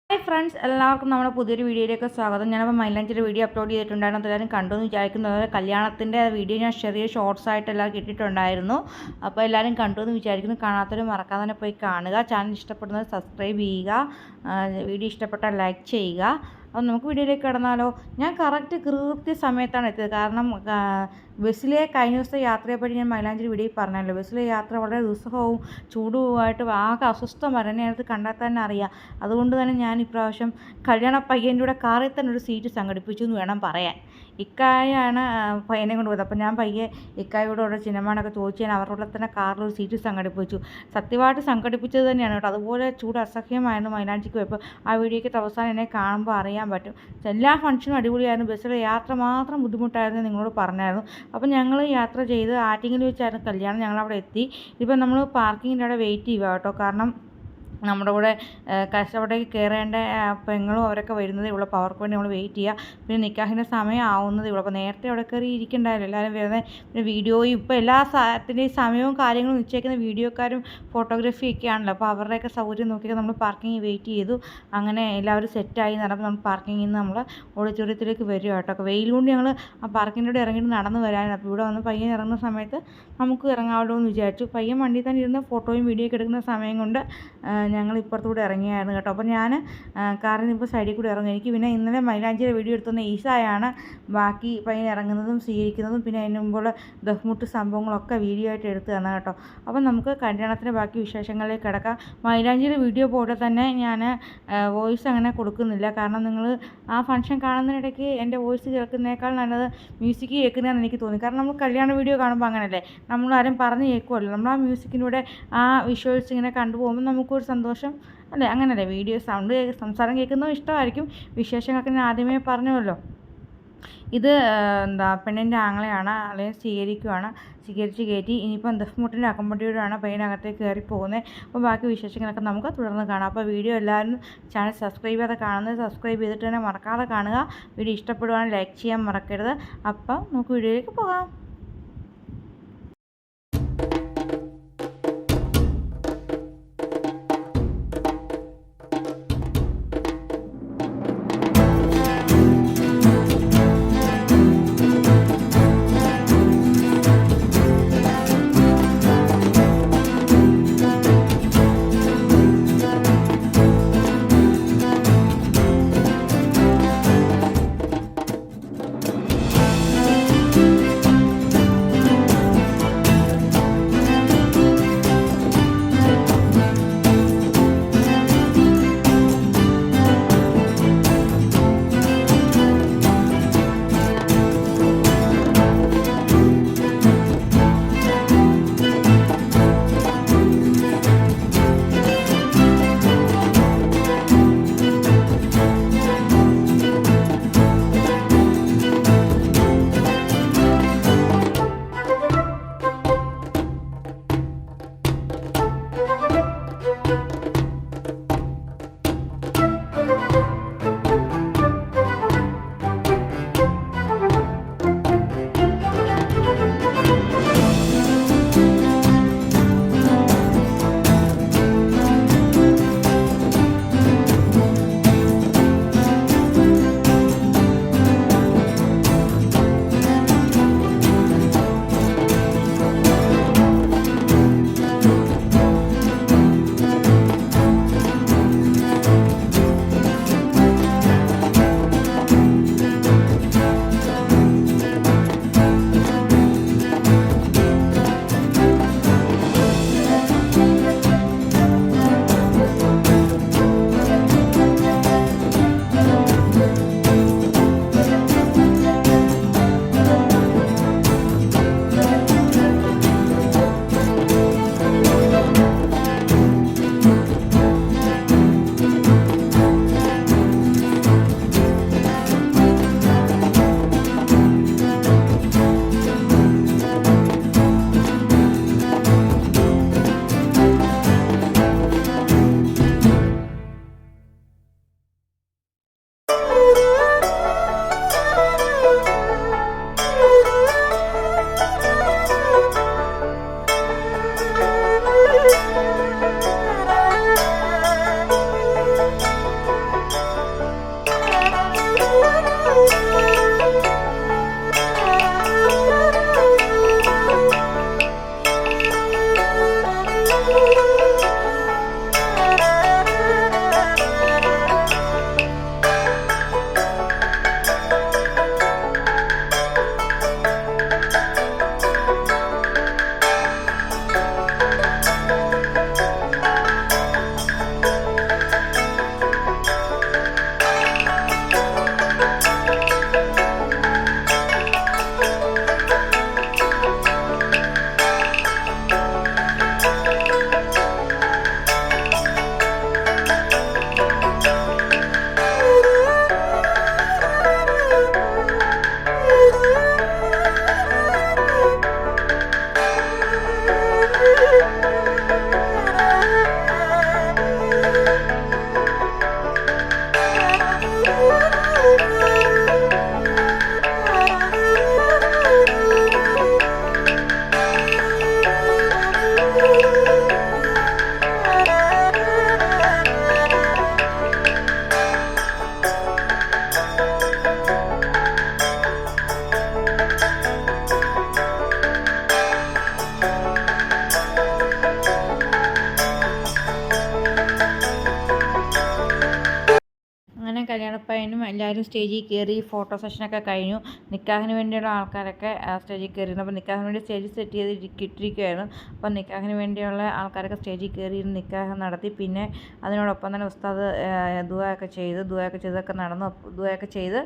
Hi friends, എല്ലാവർക്കും നമ്മുടെ പുതിയൊരു വീഡിയോയിലേക്ക് സ്വാഗതം. ഞാനപ്പോൾ മൈലാഞ്ചിയുടെ വീഡിയോ അപ്ലോഡ് ചെയ്തിട്ടുണ്ടായിരുന്നു. എല്ലാവരും കണ്ടു എന്ന് വിചാരിക്കുന്നത്. കല്യാണത്തിൻ്റെ വീഡിയോ ഞാൻ ചെറിയ ഷോർട്സ് ആയിട്ട് എല്ലാവരും ഇട്ടിട്ടുണ്ടായിരുന്നു. അപ്പോൾ എല്ലാവരും കണ്ടു എന്ന് വിചാരിക്കുന്നു. കാണാത്തവരും മറക്കാതെ തന്നെ പോയി കാണുക. ചാനൽ ഇഷ്ടപ്പെടുന്നത് സബ്സ്ക്രൈബ് ചെയ്യുക. വീഡിയോ ഇഷ്ടപ്പെട്ടാൽ ലൈക്ക് ചെയ്യുക. അപ്പോൾ നമുക്ക് വീഡിയോയിലേക്ക് കടന്നാലോ. ഞാൻ കൃത്യ സമയത്താണ് എത്തിയത്. കാരണം ബസ്സിലെ കഴിഞ്ഞ ദിവസത്തെ യാത്രയെപ്പറ്റി ഞാൻ മൈലാഞ്ചിയുടെ വീഡിയോയിൽ പറഞ്ഞല്ലോ. ബസ്സിലെ യാത്ര വളരെ ദുസ്സഹവും ചൂടുമായിട്ട് ആകെ അസ്വസ്ഥമായിരുന്നു. എന്നെ കണ്ടാൽ തന്നെ അറിയാം. അതുകൊണ്ട് തന്നെ ഞാൻ ഇപ്രാവശ്യം കല്യാണ പയ്യൻ്റെ കൂടെ കാറിൽ തന്നെ ഒരു സീറ്റ് സംഘടിപ്പിച്ചു എന്ന് വേണം പറയാൻ. ഇക്കായാണ് പയ്യനെ കൊണ്ട് പോയത്. അപ്പോൾ ഞാൻ പയ്യെ ഇക്കായോട് അവിടെ ചിന്നമാനൊക്കെ ചോദിച്ചു ഞാൻ അവരുടെ തന്നെ കാറിലൊരു സീറ്റ് സംഘടിപ്പിച്ചു. സത്യമായിട്ട് സംഘടിപ്പിച്ചത് തന്നെയാണ് കേട്ടോ. അതുപോലെ ചൂട് അസഹ്യമായിരുന്നു മൈലാഞ്ചിക്ക് പോയപ്പോൾ. ആ വീഡിയോയ്ക്ക് അവസാനം എന്നെ കാണുമ്പോൾ അറിയാൻ പറ്റും. എല്ലാ ഫംഗ്ഷനും അടിപൊളിയായിരുന്നു. ബസ്സിലെ യാത്ര മാത്രം ബുദ്ധിമുട്ടായിരുന്നു നിങ്ങളോട് പറഞ്ഞായിരുന്നു. അപ്പോൾ ഞങ്ങൾ യാത്ര ചെയ്ത് ആറ്റിങ്ങിൽ വെച്ചായിരുന്നു കല്യാണം. ഞങ്ങളവിടെ എത്തി. ഇപ്പം നമ്മൾ പാർക്കിങ്ങിൻ്റെ അവിടെ വെയിറ്റ് ചെയ്യുക കേട്ടോ. കാരണം നമ്മുടെ കൂടെ കഷ്ടപ്പെട്ടേക്ക് കയറേണ്ട പെങ്ങളും അവരൊക്കെ വരുന്നതേ ഉള്ളൂ. അപ്പോൾ അവർക്ക് വേണ്ടി നമ്മൾ വെയിറ്റ് ചെയ്യുക. പിന്നെ നിക്കാഹിൻ്റെ സമയം ആവുന്നതേ ഉള്ളൂ. അപ്പോൾ നേരത്തെ അവിടെ കയറി ഇരിക്കണ്ടായല്ലോ. എല്ലാവരും വരുന്നത്. പിന്നെ വീഡിയോയും ഇപ്പോൾ എല്ലാ സാധനത്തിൻ്റെയും സമയവും കാര്യങ്ങളും നിശ്ചയിക്കുന്ന വീഡിയോക്കാരും ഫോട്ടോഗ്രാഫി ആണല്ലോ. അപ്പോൾ അവരുടെയൊക്കെ സൗകര്യം നോക്കിയിട്ട് നമ്മൾ പാർക്കിങ്ങിൽ വെയിറ്റ് ചെയ്തു. അങ്ങനെ എല്ലാവരും സെറ്റായി നടന്നപ്പോൾ നമ്മൾ പാർക്കിങ്ങിൽ നിന്ന് നമ്മൾ ഓഡിറ്റോറിയത്തിലേക്ക് വരിക കേട്ടോ. അപ്പോൾ വെയിൽ കൊണ്ട് ഞങ്ങൾ ആ പാർക്കിങ്ങിലൂടെ ഇറങ്ങിയിട്ട് നടന്ന് വരാനായിരുന്നു. അപ്പോൾ ഇവിടെ വന്ന് പയ്യൻ ഇറങ്ങുന്ന സമയത്ത് നമുക്ക് ഇറങ്ങാമല്ലോ എന്ന് വിചാരിച്ചു. പയ്യൻ വണ്ടിയിൽ തന്നെ ഇരുന്ന് ഫോട്ടോയും വീഡിയോ ഒക്കെ എടുക്കുന്ന സമയം കൊണ്ട് ഞങ്ങൾ ഇപ്പുറത്തൂടെ ഇറങ്ങിയായിരുന്നു കേട്ടോ. അപ്പോൾ ഞാൻ കാറിൽ നിന്ന് ഇപ്പോൾ സൈഡിൽ കൂടെ ഇറങ്ങും. എനിക്ക് പിന്നെ ഇന്നലെ മൈലാഞ്ചിയുടെ വീഡിയോ എടുത്തുന്ന ഈസായാണ് ബാക്കി പയ്യൻ ഇറങ്ങുന്നതും സ്വീകരിക്കുന്നതും പിന്നെ അതിന് മുമ്പുള്ള ദഫ്മുട്ട് സംഭവങ്ങളൊക്കെ വീഡിയോ ആയിട്ട് എടുത്ത് തന്നെ കേട്ടോ. അപ്പോൾ നമുക്ക് കല്യാണത്തിൻ്റെ ബാക്കി വിശേഷങ്ങളിലേക്ക് കിടക്കാം. മൈലാഞ്ചിയുടെ വീഡിയോ പോലെ തന്നെ ഞാൻ വോയിസ് അങ്ങനെ കൊടുക്കുന്നില്ല. കാരണം നിങ്ങൾ ആ ഫംഗ്ഷൻ കാണുന്നതിനിടയ്ക്ക് എൻ്റെ വോയിസ് കേൾക്കുന്നതിനേക്കാൾ നല്ലത് മ്യൂസിക് കേൾക്കുന്നതെന്ന് എനിക്ക് തോന്നി. കാരണം നമ്മൾ കല്യാണ വീഡിയോ കാണുമ്പോൾ അങ്ങനെയല്ലേ, നമ്മളാരും പറഞ്ഞ് കേൾക്കുമല്ലോ. നമ്മൾ ആ മ്യൂസിക്കിലൂടെ ആ വിഷ്വൽസ് ഇങ്ങനെ കണ്ടുപോകുമ്പോൾ നമുക്കൊരു സന്തോഷം അല്ലേ. അങ്ങനല്ലേ, വീഡിയോ സംസാരം കേൾക്കുന്നതും ഇഷ്ടമായിരിക്കും. വിശേഷങ്ങളൊക്കെ ഞാൻ ആദ്യമേ പറഞ്ഞുവല്ലോ. ഇത് പെണ്ണിൻ്റെ ആങ്ങളെയാണ്, അല്ലെങ്കിൽ സ്വീകരിച്ച് കയറ്റി. ഇനിയിപ്പം ദഫ്മുട്ടിൻ്റെ അകമ്പടിയോടാണ് പയ്യനകത്തേക്ക് കയറി പോകുന്നത്. അപ്പോൾ ബാക്കി വിശേഷങ്ങളൊക്കെ നമുക്ക് തുടർന്ന് കാണാം. അപ്പോൾ വീഡിയോ എല്ലാവരും ചാനൽ സബ്സ്ക്രൈബ് ചെയ്താൽ കാണുന്നത് സബ്സ്ക്രൈബ് ചെയ്തിട്ട് തന്നെ മറക്കാതെ കാണുക. വീഡിയോ ഇഷ്ടപ്പെടുവാണെങ്കിൽ ലൈക്ക് ചെയ്യാൻ മറക്കരുത്. അപ്പം നമുക്ക് വീഡിയോയിലേക്ക് പോകാം. കല്യാണപ്പയ്യനും എല്ലാവരും സ്റ്റേജിൽ കയറി ഫോട്ടോ സെഷനൊക്കെ കഴിഞ്ഞു. നിക്കാഹിന് വേണ്ടിയുള്ള ആൾക്കാരൊക്കെ സ്റ്റേജിൽ കയറിയിരുന്നു. അപ്പോൾ നിക്കാഹിന് വേണ്ടി സ്റ്റേജ് സെറ്റ് ചെയ്ത് ഇട്ടിരിക്കുകയായിരുന്നു. അപ്പോൾ നിക്കാഹിന് വേണ്ടിയുള്ള ആൾക്കാരൊക്കെ സ്റ്റേജിൽ കയറി നിക്കാഹ് നടത്തി. പിന്നെ അതിനോടൊപ്പം തന്നെ ഉസ്താദ് ദുആയൊക്കെ ചെയ്തൊക്കെ നടന്നു. ദുആയൊക്കെ ചെയ്ത്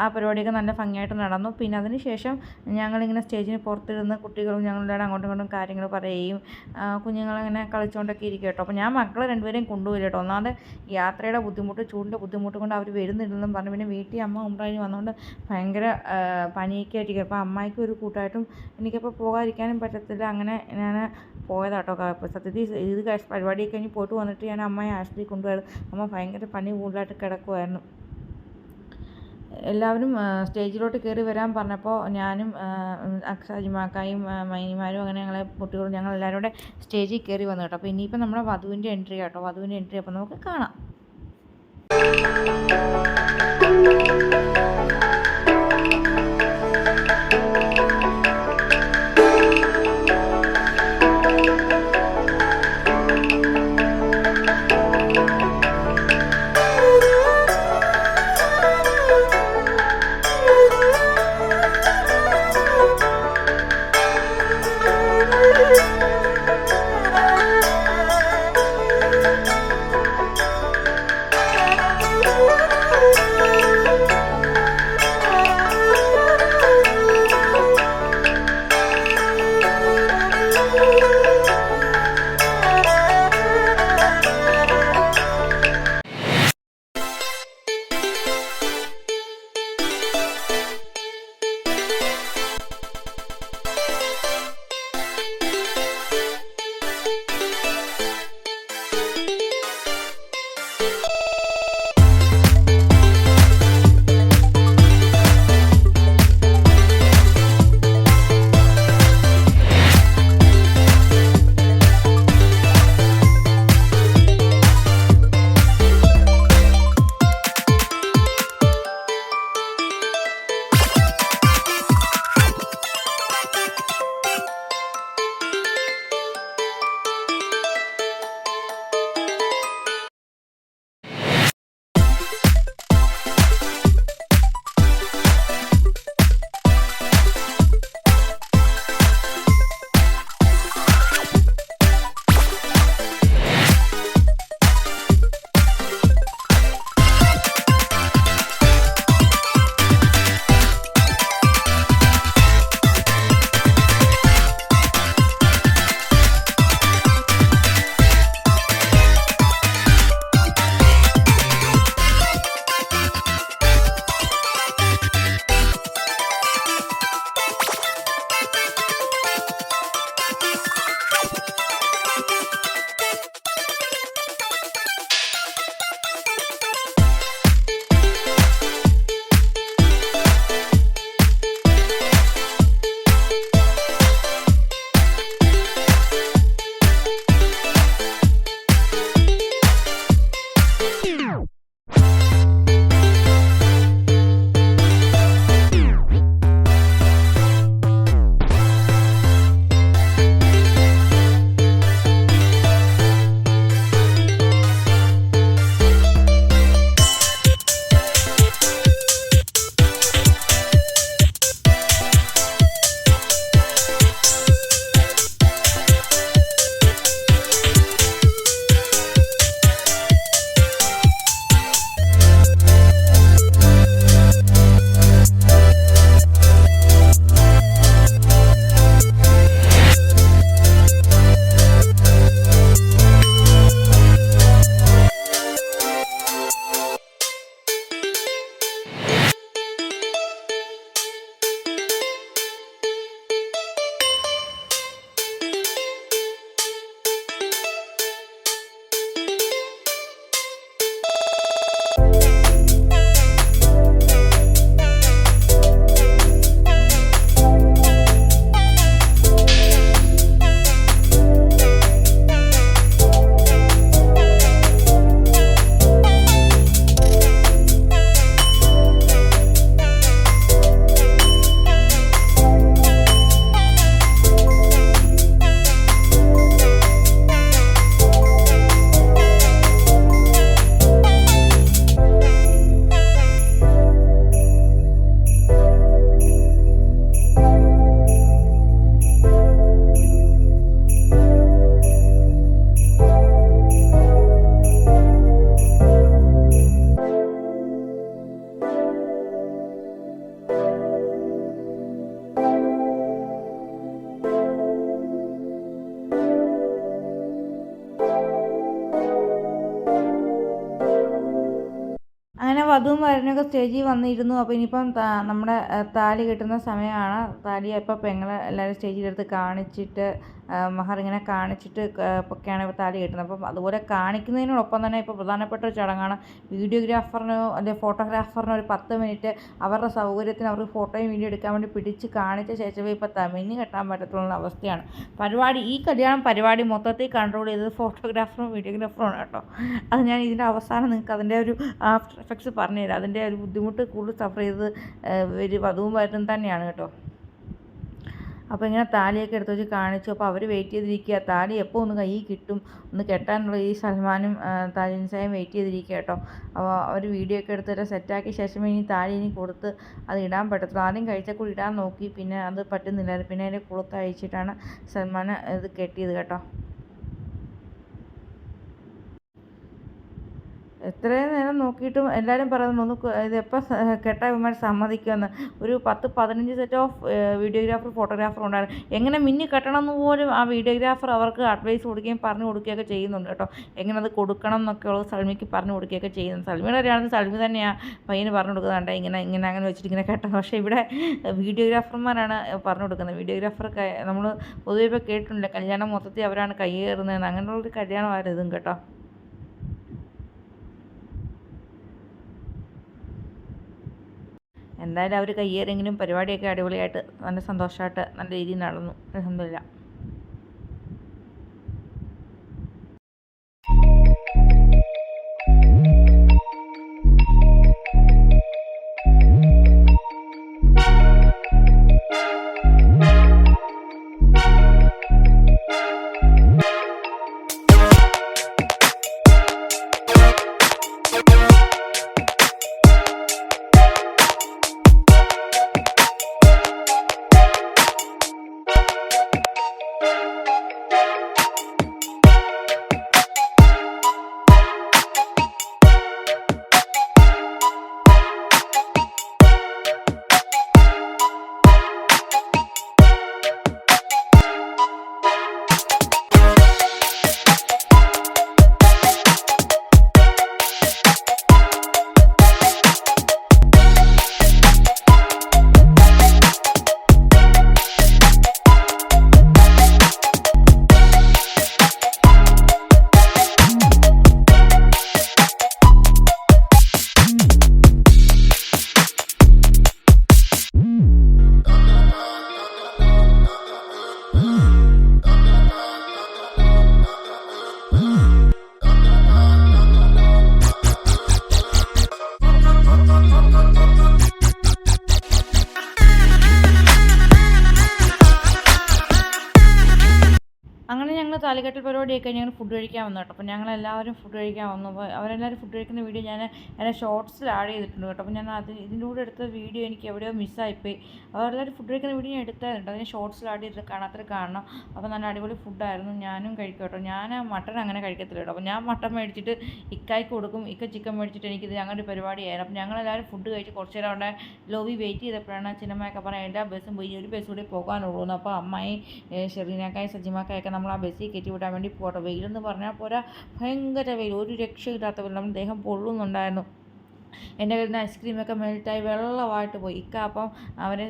ആ പരിപാടിയൊക്കെ നല്ല ഭംഗിയായിട്ട് നടന്നു. പിന്നെ അതിന് ശേഷം ഞങ്ങളിങ്ങനെ സ്റ്റേജിന് പുറത്തിരുന്ന് കുട്ടികളും ഞങ്ങളുടെ അങ്ങോട്ടും ഇങ്ങോട്ടും കാര്യങ്ങൾ പറയുകയും കുഞ്ഞുങ്ങളിങ്ങനെ കളിച്ചുകൊണ്ടൊക്കെ ഇരിക്കും കേട്ടോ. അപ്പോൾ ഞാൻ മക്കളെ രണ്ടുപേരെയും കൊണ്ടുപോയില്ല കേട്ടോ. ഒന്നാമത് യാത്രയുടെ ബുദ്ധിമുട്ട്, ചൂടിൻ്റെ ബുദ്ധിമുട്ട് കൊണ്ട് അവർ വരുന്നില്ലെന്നും പറഞ്ഞു. പിന്നെ വീട്ടിൽ അമ്മ ഉമ്രായിന് വന്നുകൊണ്ട് ഭയങ്കര പനിയൊക്കെ ആയിരിക്കും. അപ്പോൾ അമ്മായിക്ക് ഒരു കൂട്ടായിട്ടും എനിക്കപ്പോൾ പോകാതിരിക്കാനും പറ്റത്തില്ല. അങ്ങനെ ഞാൻ പോയതാട്ടോ. അപ്പോൾ സത്യത്തിൽ ഇത് പരിപാടിയൊക്കെ കഴിഞ്ഞ് പോയിട്ട് വന്നിട്ട് ഞാൻ അമ്മയെ ആശുപത്രിയിൽ കൊണ്ടുപോയത്. അമ്മ ഭയങ്കര പനി കൂടുതലായിട്ട് കിടക്കുമായിരുന്നു. എല്ലാവരും സ്റ്റേജിലോട്ട് കയറി വരാൻ പറഞ്ഞപ്പോൾ ഞാനും അജിമാക്കായും മൈനിമാരും അങ്ങനെ ഞങ്ങളെ കുട്ടികളും ഞങ്ങൾ എല്ലാവരും കൂടെ സ്റ്റേജിൽ കയറി വന്നു കേട്ടോ. അപ്പോൾ ഇനിയിപ്പോൾ നമ്മുടെ വധുവിൻ്റെ എൻട്രി കേട്ടോ. വധുവിൻ്റെ എൻട്രി അപ്പോൾ നമുക്ക് കാണാം. അങ്ങനെ വധുവും വരനൊക്കെ സ്റ്റേജിൽ വന്നിരുന്നു. അപ്പോൾ ഇനിയിപ്പം നമ്മുടെ താലി കെട്ടുന്ന സമയമാണ്. താലി ഇപ്പോൾ പെങ്ങളെ എല്ലാവരും സ്റ്റേജിലെടുത്ത് കാണിച്ചിട്ട് മഹർ ഇങ്ങനെ കാണിച്ചിട്ട് ഒക്കെയാണ് ഇപ്പോൾ താലി കെട്ടുന്നത്. അപ്പം അതുപോലെ കാണിക്കുന്നതിനോടൊപ്പം തന്നെ ഇപ്പോൾ പ്രധാനപ്പെട്ട ഒരു ചടങ്ങാണ്. വീഡിയോഗ്രാഫറിനോ അല്ലെങ്കിൽ ഫോട്ടോഗ്രാഫറിനോ ഒരു 10 മിനിറ്റ് അവരുടെ സൗകര്യത്തിന് അവർക്ക് ഫോട്ടോയും വീഡിയോ എടുക്കാൻ വേണ്ടി പിടിച്ച് കാണിച്ച ശേഷമേ ഇപ്പോൾ തമിഞ്ഞ് കെട്ടാൻ പറ്റത്തുള്ള അവസ്ഥയാണ്. ഈ കല്യാണം പരിപാടി മൊത്തത്തിൽ കൺട്രോൾ ചെയ്തത് ഫോട്ടോഗ്രാഫറും വീഡിയോഗ്രാഫറുമാണ് കേട്ടോ. അത് ഞാൻ ഇതിൻ്റെ അവസാനം നിങ്ങൾക്ക് അതിൻ്റെ ഒരു ആഫ്റ്റർ എഫക്ട്സ് പറഞ്ഞുതരാം. അതിൻ്റെ ഒരു ബുദ്ധിമുട്ട് കൂടുതൽ സഫർ ചെയ്തത് ഒരു വധുവും വരനും തന്നെയാണ് കേട്ടോ. അപ്പോൾ ഇങ്ങനെ താലിയൊക്കെ എടുത്ത് വെച്ച് കാണിച്ചു. അപ്പോൾ അവർ വെയിറ്റ് ചെയ്തിരിക്കുക, താലി എപ്പോൾ ഒന്ന് കയ്യിൽ കിട്ടും ഒന്ന് കെട്ടാനുള്ള. ഈ സൽമാനും താജിൻസായും വെയിറ്റ് ചെയ്തിരിക്കുക കേട്ടോ. അപ്പോൾ അവർ വീഡിയോ ഒക്കെ എടുത്തിട്ട് സെറ്റാക്കിയ ശേഷമേ ഇനി താലി കൊടുത്ത് അത് ഇടാൻ പറ്റത്തുള്ളൂ. ആദ്യം കഴിച്ചക്കൂടി ഇടാൻ നോക്കി, പിന്നെ അത് പറ്റുന്നില്ലായിരുന്നു. പിന്നെ അതിൻ്റെ കുളത്ത് അഴിച്ചിട്ടാണ് സൽമാൻ ഇത് കെട്ടിയത് കേട്ടോ. എത്രയും നേരം നോക്കിയിട്ടും എല്ലാവരും പറയുന്നുണ്ട് ഒന്ന് ഇത് എപ്പോൾ കെട്ടാൻ ഇവന്മാർ സമ്മതിക്കുമെന്ന്. ഒരു 10-15 സെറ്റ് ഓഫ് വീഡിയോഗ്രാഫർ ഫോട്ടോഗ്രാഫർ ഉണ്ടായിരുന്നു. എങ്ങനെ മിന്നി കെട്ടണം എന്ന് പോലും ആ വീഡിയോഗ്രാഫർ അവർക്ക് അഡ്വൈസ് കൊടുക്കുകയും പറഞ്ഞു കൊടുക്കുകയൊക്കെ ചെയ്യുന്നുണ്ട് കേട്ടോ. എങ്ങനെ അത് കൊടുക്കണം എന്നൊക്കെ ഉള്ളത് സൽമിക്ക് പറഞ്ഞു കൊടുക്കുകയൊക്കെ ചെയ്യുന്നുണ്ട്. സൽമിയുടെ അറിയാണെങ്കിൽ സൽമി തന്നെയാണ് പയ്യന് പറഞ്ഞു കൊടുക്കുന്നുണ്ട് ഇങ്ങനെ അങ്ങനെ വെച്ചിട്ട് ഇങ്ങനെ കെട്ടണം. പക്ഷേ ഇവിടെ വീഡിയോഗ്രാഫർമാരാണ് പറഞ്ഞു കൊടുക്കുന്നത്. വീഡിയോഗ്രാഫർ നമ്മൾ പൊതുവെ ഇപ്പോൾ കേട്ടിട്ടില്ല, കല്യാണം മൊത്തത്തിൽ അവരാണ് കയ്യേറുന്നതെന്ന്. അങ്ങനെയുള്ളൊരു കല്യാണമായിരുന്നു ഇതും കേട്ടോ. എന്തായാലും അവർ കയ്യേറിയെങ്കിലും പരിപാടിയൊക്കെ അടിപൊളിയായിട്ട് നല്ല സന്തോഷമായിട്ട് നല്ല രീതിയിൽ നടന്നു. അൽഹംദുലില്ലാ. താലികെട്ടൽ പരിപാടിയൊക്കെ ഞങ്ങൾ ഫുഡ് കഴിക്കാൻ വന്നു കേട്ടോ. അപ്പോൾ ഞങ്ങളെല്ലാവരും ഫുഡ് കഴിക്കാൻ വന്നു. അപ്പോൾ അവരെല്ലാവരും ഫുഡ് കഴിക്കുന്ന വീഡിയോ ഞാൻ എൻ്റെ ഷോർട്സിൽ ആഡ് ചെയ്തിട്ടുണ്ട് കേട്ടോ. അപ്പോൾ ഞാൻ ഇതിൻ്റെ കൂടെ എടുത്ത വീഡിയോ എനിക്ക് എവിടെയോ മിസ്സായിപ്പോയി. അവരെല്ലാവരും ഫുഡ് കഴിക്കുന്ന വീഡിയോ ഞാൻ എടുത്തായിരുന്നു. അതിന് ഷോർട്സിൽ ആഡ് ചെയ്തിട്ട് കാണാത്തൊരു കാണണം. അപ്പോൾ നല്ല അടിപൊളി ഫുഡായിരുന്നു. ഞാനും കഴിക്കും കേട്ടോ. ഞാൻ മട്ടൺ അങ്ങനെ കഴിക്കത്തില്ല കേട്ടോ. അപ്പോൾ ഞാൻ മട്ടൺ മേടിച്ചിട്ട് ഇക്കായ്ക്ക് കൊടുക്കും, ഇക്ക ചിക്കൻ മേടിച്ചിട്ട് എനിക്കിത് ഞങ്ങളുടെ പരിപാടിയായിരുന്നു. അപ്പോൾ ഞങ്ങളെല്ലാവരും ഫുഡ് കഴിച്ച് കുറച്ച് നേരം അവിടെ ലോബി വെയിറ്റ് ചെയ്തപ്പോഴാണ് ചിന്നമ്മയൊക്കെ പറഞ്ഞാൽ എല്ലാ ബസ്സും പോയി, ഒരു ബസ് കൂടി പോകാനുള്ളൂ എന്ന്. അപ്പോൾ അമ്മായി ഷെറീനക്കായും സജിമാക്കായൊക്കെ നമ്മൾ ആ ബസ്സിൽ കയറ്റി വിടാൻ വേണ്ടി പോകട്ടോ. വെയിലെന്ന് പറഞ്ഞാൽ പോരാ, ഭയങ്കര വെയിൽ, ഒരു രക്ഷയില്ലാത്ത വെയിൽ. നമ്മുടെ ദേഹം പൊള്ളുന്നുണ്ടായിരുന്നു. എൻ്റെ കയ്യിൽ നിന്ന് ഐസ്ക്രീമൊക്കെ മെൽറ്റായി വെള്ളമായിട്ട് പോയി. ഇക്ക അപ്പം അവരെ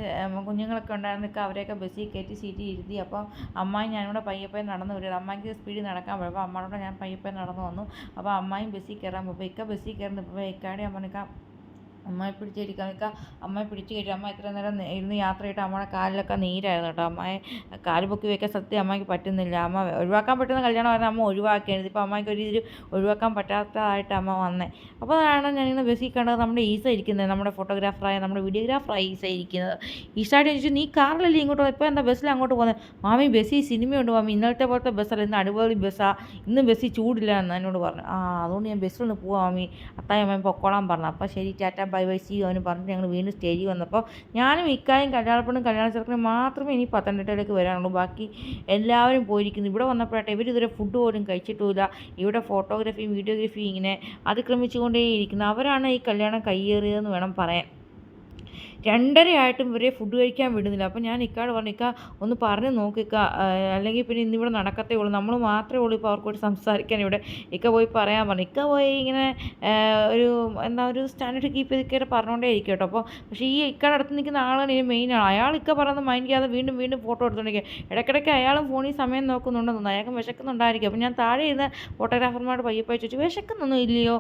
കുഞ്ഞുങ്ങളൊക്കെ ഉണ്ടായിരുന്നു. ഇക്ക അവരെയൊക്കെ ബസ്സിൽ കയറ്റി സീറ്റിൽ ഇരുത്തി. അപ്പം അമ്മായി ഞാനിവിടെ പയ്യപ്പേ നടന്നു വരും. അമ്മായിക്ക് സ്പീഡിൽ നടക്കാൻ പറ്റും. അപ്പോൾ അമ്മയോടെ ഞാൻ പയ്യപ്പേ നടന്നു വന്നു. അപ്പോൾ അമ്മായും ബസ്സിൽ കയറാൻ പോകുമ്പോൾ ഇക്ക ബസ്സിൽ കയറുന്നപ്പോൾ ഇക്കാടെ അമ്മനിക്ക അമ്മയെ പിടിച്ചിരിക്കാൻ നിൽക്കുക. അമ്മയെ പിടിച്ച് കയറ്റി. അമ്മ ഇത്ര നേരം ഇരുന്ന് യാത്ര ചെയ്തിട്ട് അമ്മയുടെ കാലിലൊക്കെ നീരായിരുന്നു കേട്ടോ. അമ്മയെ കാല് പൊക്കി വയ്ക്കാൻ സത്യം അമ്മയ്ക്ക് പറ്റുന്നില്ല. അമ്മ ഒഴിവാക്കാൻ പറ്റുന്ന കല്യാണമായിരുന്നു, അമ്മ ഒഴിവാക്കിയത്. ഇപ്പോൾ അമ്മയ്ക്ക് ഒരു രീതിയിൽ ഒഴിവാക്കാൻ പറ്റാത്തതായിട്ട് അമ്മ വന്നേ. അപ്പോൾ അതാണ് ഞാനിന്ന് ബസ്സിൽ കണ്ടത് നമ്മുടെ ഈസ ഇരിക്കുന്നത്, നമ്മുടെ ഫോട്ടോഗ്രാഫറായ നമ്മുടെ വീഡിയോഗ്രാഫറായ ഈസ ഇരിക്കുന്നത്. ഈസായിട്ട് ചോദിച്ചു, നീ കാറിലല്ലേ ഇങ്ങോട്ട് ഇപ്പോൾ എന്താ ബസ്സിൽ അങ്ങോട്ട് പോകുന്നത്? മാമി ബസ്സിൽ സിനിമയുണ്ട് മാമി, ഇന്നലത്തെ പോലത്തെ ബസ്സല്ല, ഇന്ന് അടിപൊളി ബസ്സാണ്, ഇന്ന് ബസ്സിൽ ചൂടില്ല എന്ന് എന്നോട് പറഞ്ഞു. അതുകൊണ്ട് ഞാൻ ബസ്സിൽ നിന്ന് പോവാം മാമി, അത്തായി അമ്മ പൊക്കോളാൻ പറഞ്ഞു. അപ്പോൾ ശരി ടാറ്റ ബൈ ബൈ സി അവന് പറഞ്ഞിട്ട് ഞങ്ങൾ വീണ്ടും സ്റ്റേജിൽ വന്നപ്പോൾ ഞാനും ഇക്കായും കല്യാണപ്പെണ്ണും കല്യാണ ചെറുക്കനും മാത്രമേ ഇനി പത്തനംതിട്ടയിലേക്ക് വരാനുള്ളൂ. ബാക്കി എല്ലാവരും പോയിരിക്കുന്നു. ഇവിടെ വന്നപ്പോഴാട്ടെ ഇവരിതുവരെ ഫുഡ് പോലും കഴിച്ചിട്ടുമില്ല. ഇവിടെ ഫോട്ടോഗ്രാഫിയും വീഡിയോഗ്രാഫിയും ഇങ്ങനെ അതിക്രമിച്ചുകൊണ്ടേയിരിക്കുന്നു. അവരാണ് ഈ കല്യാണം കയ്യേറിയതെന്ന് വേണം പറയാൻ. 2:30 ഇവരെ ഫുഡ് കഴിക്കാൻ വിടുന്നില്ല. അപ്പോൾ ഞാൻ ഇക്കായോട് പറഞ്ഞു, "ഇക്ക ഒന്ന് പറഞ്ഞ് നോക്ക് ഇക്ക, അല്ലെങ്കിൽ പിന്നെ ഇന്നിവിടെ നടക്കത്തേ ഉള്ളൂ. നമ്മൾ മാത്രമേ ഉള്ളൂ ഇപ്പോൾ അവർക്ക് വേണ്ടി സംസാരിക്കാൻ ഇവിടെ. ഇക്ക പോയി പറയാൻ പറഞ്ഞു." ഇക്ക പോയി ഇങ്ങനെ ഒരു ഒരു സ്റ്റാൻഡേർഡ് കീപ്പ് ചെയ്ത് പറഞ്ഞുകൊണ്ടേ ഇരിക്കും കേട്ടോ. അപ്പോൾ പക്ഷേ ഈ ഇക്കയുടെ അടുത്ത് നിൽക്കുന്ന ആളാണ് ഇതിന് മെയിൻ ആൾ. അയാൾ ഇക്ക പറയുന്നത് മൈൻഡ് ചെയ്യാതെ വീണ്ടും വീണ്ടും ഫോട്ടോ എടുത്തുകൊണ്ടിരിക്കുക. ഇടയ്ക്കിടയ്ക്ക് അയാളും ഫോണിൽ സമയം നോക്കുന്നുണ്ടെന്ന് തോന്നുന്നു. അയാൾക്ക് വിശക്കുന്നുണ്ടായിരിക്കും. അപ്പോൾ ഞാൻ താഴെ ഇരുന്ന് ഫോട്ടോഗ്രാഫർമാരോട് പയ്യെ ചോദിച്ചു, "വിശക്കുന്നൊന്നും ഇല്ലയോ?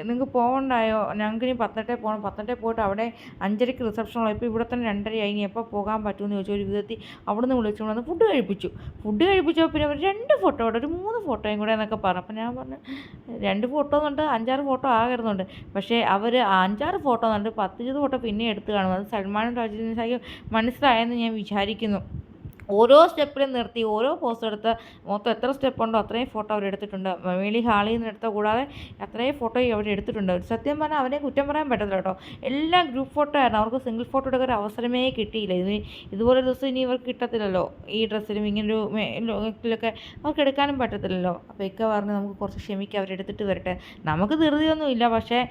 നിങ്ങൾക്ക് പോകണ്ടായോ? ഞങ്ങൾക്ക് ഇനി 10:30 പോകണം. 10:30 പോയിട്ട് അവിടെ 5:30 റിസപ്ഷനുള്ള. ഇപ്പോൾ ഇവിടെ തന്നെ 2:30 ആയി. ഇനി എപ്പോൾ പോകാൻ പറ്റുമെന്ന് ചോദിച്ചു. ഒരു വിധത്തിൽ അവിടുന്ന് വിളിച്ചുകൊണ്ട് വന്ന് ഫുഡ് കഴിപ്പിച്ചപ്പോൾ പിന്നെ അവർ 2 ഫോട്ടോ ഒരു 3 ഫോട്ടോയും കൂടെ എന്നൊക്കെ പറഞ്ഞു. അപ്പോൾ ഞാൻ പറഞ്ഞു, 2 ഫോട്ടോ എന്നുണ്ട് 5-6 ഫോട്ടോ ആകരുന്നുണ്ട്. പക്ഷേ അവർ 5-6 ഫോട്ടോ എന്നുണ്ട് 10-20 ഫോട്ടോ പിന്നെ എടുത്ത് കാണും. അത് സൽമാനും റജീനിസായും മനസ്സിലായെന്ന് ഞാൻ വിചാരിക്കുന്നു. ഓരോ സ്റ്റെപ്പിലും നിർത്തി ഓരോ പോസ് എടുത്ത് മൊത്തം എത്ര സ്റ്റെപ്പ് ഉണ്ടോ അത്രയും ഫോട്ടോ അവരെടുത്തിട്ടുണ്ട്. മേളി ഹാളിൽ നിന്ന് എടുത്ത കൂടാതെ അത്രയും ഫോട്ടോ അവരെടുത്തിട്ടുണ്ട്. സത്യം പറഞ്ഞാൽ അവരെ കുറ്റം പറയാൻ പറ്റത്തില്ല കേട്ടോ. എല്ലാം ഗ്രൂപ്പ് ഫോട്ടോ ആയിരുന്നു. അവർക്ക് സിംഗിൾ ഫോട്ടോ എടുക്കാൻ ഒരു അവസരമേ കിട്ടിയില്ല. ഇതുപോലെ ദിവസം ഇനി ഇവർക്ക് കിട്ടത്തില്ലല്ലോ. ഈ ഡ്രസ്സിലും ഇങ്ങനൊരു ലുക്കിലൊക്കെ അവർക്ക് എടുക്കാനും പറ്റത്തില്ലല്ലോ. അപ്പോൾ ഇക്ക പറഞ്ഞ് നമുക്ക് കുറച്ച് ക്ഷമിക്കുക, അവരെടുത്തിട്ട് വരട്ടെ. നമുക്ക് ധൃതിയൊന്നും ഇല്ല. പക്ഷേ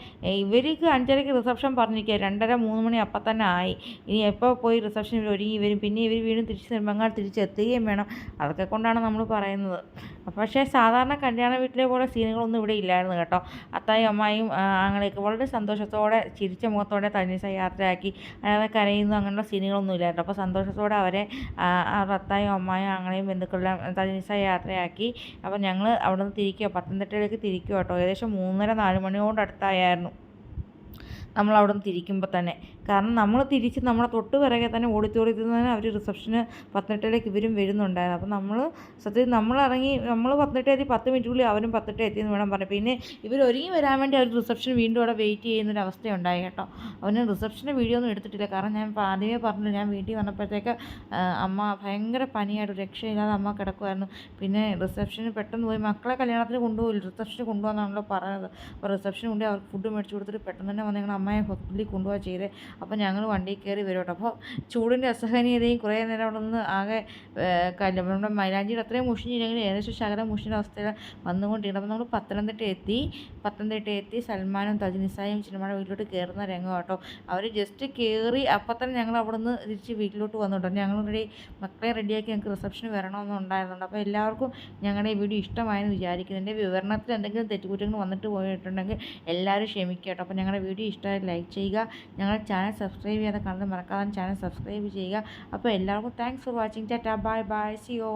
ഇവർക്ക് 5:30 റിസപ്ഷൻ പറഞ്ഞിരിക്കുക. 2:30-3 മണി അപ്പം തന്നെ ആയി. ഇനി എപ്പോൾ പോയി റിസപ്ഷൻ ഒരുങ്ങി വരും. പിന്നെ ഇവർ വീണ്ടും തിരിച്ച് വരുമ്പോൾ തിരിച്ചെത്തുകയും വേണം. അതൊക്കെ കൊണ്ടാണ് നമ്മൾ പറയുന്നത്. പക്ഷേ സാധാരണ കല്യാണ വീട്ടിലെ പോലെ സീനുകളൊന്നും ഇവിടെ ഇല്ലായിരുന്നു കേട്ടോ. അത്തായും അമ്മായും ആങ്ങളെയൊക്കെ വളരെ സന്തോഷത്തോടെ ചിരിച്ച മുഖത്തോടെ തനിസ യാത്രയാക്കി, അല്ലാതെ കരയുന്നു അങ്ങനെയുള്ള സീനുകളൊന്നും ഇല്ലായിരുന്നു. അപ്പോൾ സന്തോഷത്തോടെ അവരെ അത്തായും അമ്മായും ആങ്ങളെയും ബന്ധുക്കളെല്ലാം തനിസ യാത്രയാക്കി. അപ്പോൾ ഞങ്ങൾ അവിടെ നിന്ന് തിരിക്കുക, പത്തനംതിട്ടയിലേക്ക് തിരിക്കുക കേട്ടോ. ഏകദേശം 3:30-4 മണിയോട് അടുത്തായിരുന്നു നമ്മളവിടെ നിന്ന് തിരിക്കുമ്പോൾ തന്നെ. കാരണം നമ്മൾ തിരിച്ച് നമ്മളെ തൊട്ട് പിറകെ തന്നെ ഓഡിറ്റോറിയത്തിൽ നിന്ന് അവർ റിസപ്ഷന് പത്തനംതിട്ടയിലേക്ക് ഇവരും വരുന്നുണ്ടായിരുന്നു. അപ്പോൾ നമ്മൾ സത്യത്തിൽ നമ്മളിറങ്ങി നമ്മൾ പത്തനംതിട്ട എത്തി 10 മിനിറ്റുള്ളിൽ അവരും പത്തനംതിട്ട എത്തിയെന്ന് വേണം പറഞ്ഞു. പിന്നെ ഇവർ ഒരുങ്ങി വരാൻ വേണ്ടി അവർ റിസപ്ഷൻ വീണ്ടും അവിടെ വെയിറ്റ് ചെയ്യുന്നൊരവസ്ഥയുണ്ടായി കേട്ടോ. അവന് റിസപ്ഷൻ്റെ വീഡിയോ ഒന്നും എടുത്തിട്ടില്ല. കാരണം ഞാൻ ആദ്യമേ പറഞ്ഞു, ഞാൻ വീട്ടിൽ വന്നപ്പോഴത്തേക്ക് അമ്മ ഭയങ്കര പനിയായിട്ട് രക്ഷയില്ലാതെ അമ്മ കിടക്കുമായിരുന്നു. പിന്നെ റിസപ്ഷന് പെട്ടെന്ന് പോയി മക്കളെ കല്യാണത്തിന് കൊണ്ടുപോയില്ല, റിസപ്ഷന് കൊണ്ടുപോകാനാണല്ലോ പറഞ്ഞത്. അപ്പോൾ റിസപ്ഷന് കൊണ്ടുപോയി അവർക്ക് ഫുഡ് മേടിച്ച് കൊടുത്തിട്ട് പെട്ടെന്ന് തന്നെ വന്ന് ഞങ്ങൾ അമ്മയെ ഹോസ്പിറ്റലിൽ കൊണ്ടുപോവുക ചെയ്തേ. അപ്പോൾ ഞങ്ങൾ വണ്ടിയിൽ കയറി വരും കേട്ടോ. അപ്പോൾ ചൂടിൻ്റെ അസഹനീയതയും കുറേ നേരം അവിടെ നിന്ന് ആകെ നമ്മുടെ മൈലാഞ്ചിയുടെ അത്രയും മുഷിഞ്ഞില്ലെങ്കിൽ ഏകദേശം ശകലം മുഷിഞ്ഞ അവസ്ഥയിൽ വന്നുകൊണ്ടിരുന്നത്. അപ്പോൾ നമ്മൾ പത്തനംതിട്ട എത്തി സൽമാനും തജ്നിസായും ചിന്നമ്മയുടെ വീട്ടിലോട്ട് കയറുന്ന രംഗം കേട്ടോ. അവർ ജസ്റ്റ് കയറി അപ്പം തന്നെ ഞങ്ങൾ അവിടെ നിന്ന് തിരിച്ച് വീട്ടിലോട്ട് വന്നു കേട്ടോ. ഞങ്ങൾ മക്കളെ റെഡിയാക്കി ഞങ്ങൾക്ക് റിസപ്ഷന് വരണമെന്നുണ്ടായിരുന്നുണ്ട്. അപ്പോൾ എല്ലാവർക്കും ഞങ്ങളുടെ ഈ വീഡിയോ ഇഷ്ടമായെന്ന് വിചാരിക്കുന്നു. എൻ്റെ വിവരണത്തിൽ എന്തെങ്കിലും തെറ്റുകുറ്റങ്ങൾ വന്നിട്ട് പോയിട്ടുണ്ടെങ്കിൽ എല്ലാവരും ക്ഷമിക്കുക കേട്ടോ. അപ്പോൾ ഞങ്ങളുടെ വീഡിയോ ഇഷ്ടമായി ലൈക്ക് ചെയ്യുക. ഞങ്ങളുടെ ചാനൽ സബ്സ്ക്രൈബ് ചെയ്യാതെ കണ്ട് മറക്കാതെ ചാനൽ സബ്സ്ക്രൈബ് ചെയ്യുക. അപ്പോൾ എല്ലാവർക്കും thanks for watching. Tata, bye bye, see U.